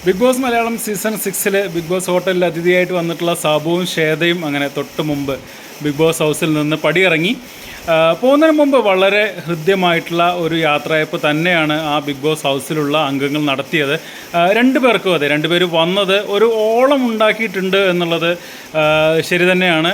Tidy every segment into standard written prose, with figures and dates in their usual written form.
Big Boss Malayalam season 6 Bigg Boss ഹോട്ടലിൽ അതിഥിയായിട്ട് വന്നിട്ടുള്ള സാബുവും ശ്വേതയും അങ്ങനെ തൊട്ട് മുമ്പ് ബിഗ് ബോസ് ഹൗസിൽ നിന്ന് പടിയിറങ്ങി. പോകുന്നതിന് മുമ്പ് വളരെ ഹൃദ്യമായിട്ടുള്ള ഒരു യാത്രയപ്പ് തന്നെയാണ് ആ ബിഗ് ബോസ് ഹൗസിലുള്ള അംഗങ്ങൾ നടത്തിയത്. രണ്ടുപേർക്കും അതെ, രണ്ടുപേരും വന്നത് ഒരു ഓളം ഉണ്ടാക്കിയിട്ടുണ്ട് എന്നുള്ളത് ശരി തന്നെയാണ്.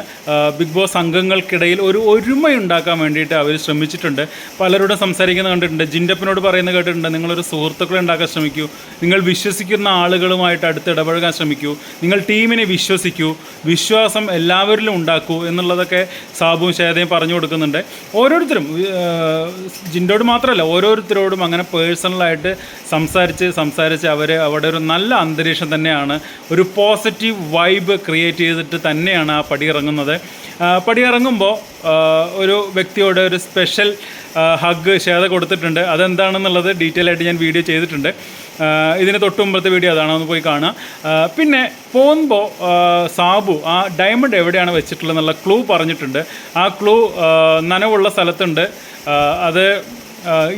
ബിഗ് ബോസ് അംഗങ്ങൾക്കിടയിൽ ഒരു ഒരുമയുണ്ടാക്കാൻ വേണ്ടിയിട്ട് അവർ ശ്രമിച്ചിട്ടുണ്ട്. പലരോടും സംസാരിക്കുന്നത് കണ്ടിട്ടുണ്ട്. ജിൻഡപ്പനോട് പറയുന്നത് കേട്ടിട്ടുണ്ട്, നിങ്ങളൊരു സുഹൃത്തുക്കളെ ഉണ്ടാക്കാൻ ശ്രമിക്കൂ, നിങ്ങൾ വിശ്വസിക്കുന്ന ആളുകളുമായിട്ട് അടുത്ത് ഇടപഴകാൻ ശ്രമിക്കൂ, നിങ്ങൾ ടീമിനെ വിശ്വസിക്കൂ, വിശ്വാസം എല്ലാവരിലും ഉണ്ടാക്കൂ എന്നുള്ളതൊക്കെ സാബുവും ശ്വേതയും പറഞ്ഞു കൊടുക്കുന്നുണ്ട്. ഓരോരുത്തരും, ജിൻഡോട് മാത്രമല്ല ഓരോരുത്തരോടും അങ്ങനെ പേഴ്സണലായിട്ട് സംസാരിച്ച് അവിടെ ഒരു നല്ല അന്തരീക്ഷം തന്നെയാണ്, ഒരു പോസിറ്റീവ് വൈബ് ക്രിയേറ്റ് ചെയ്തിട്ട് തന്നെയാണ് ആ പടിയിറങ്ങുന്നത്. പടിയിറങ്ങുമ്പോൾ ഒരു വ്യക്തിയോട് ഒരു സ്പെഷ്യൽ ഹഗ് ശ്വേത കൊടുത്തിട്ടുണ്ട്. അതെന്താണെന്നുള്ളത് ഡീറ്റെയിൽ ആയിട്ട് ഞാൻ വീഡിയോ ചെയ്തിട്ടുണ്ട്. ഇതിന് തൊട്ട് മുമ്പത്തെ വീഡിയോ അതാണ്, ഒന്ന് പോയി കാണുക. പിന്നെ പോകുമ്പോൾ സാബു ആ ഡയമണ്ട് എവിടെയാണ് വെച്ചിട്ടുള്ളതെന്നുള്ള ക്ലൂ പറഞ്ഞിട്ടുണ്ട്. ആ ക്ലൂ നനവുള്ള സ്ഥലത്തുണ്ട്. അത്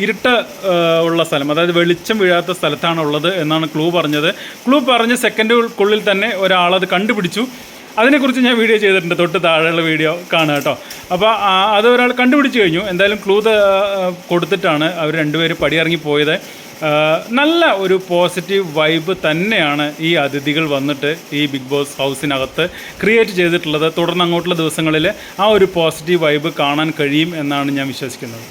ഇരുട്ട് ഉള്ള സ്ഥലം, അതായത് വെളിച്ചം വീഴാത്ത സ്ഥലത്താണുള്ളത് എന്നാണ് ക്ലൂ പറഞ്ഞത്. ക്ലൂ പറഞ്ഞ് സെക്കൻഡുകൾക്കുള്ളിൽ തന്നെ ഒരാളത് കണ്ടുപിടിച്ചു. അതിനെക്കുറിച്ച് ഞാൻ വീഡിയോ ചെയ്തിട്ടുണ്ട്, തൊട്ട് താഴെയുള്ള വീഡിയോ കാണുക കേട്ടോ. അപ്പോൾ അത് ഒരാൾ കണ്ടുപിടിച്ച് കഴിഞ്ഞു. എന്തായാലും ക്ലൂ കൊടുത്തിട്ടാണ് അവർ രണ്ടുപേരും പടിയിറങ്ങി പോയത്. നല്ല ഒരു പോസിറ്റീവ് വൈബ് തന്നെയാണ് ഈ അതിഥികൾ വന്നിട്ട് ഈ ബിഗ് ബോസ് ഹൗസിനകത്ത് ക്രിയേറ്റ് ചെയ്തിട്ടുള്ളത്. തുടർന്ന് അങ്ങോട്ടുള്ള ദിവസങ്ങളിൽ ആ ഒരു പോസിറ്റീവ് വൈബ് കാണാൻ കഴിയും എന്നാണ് ഞാൻ വിശ്വസിക്കുന്നത്.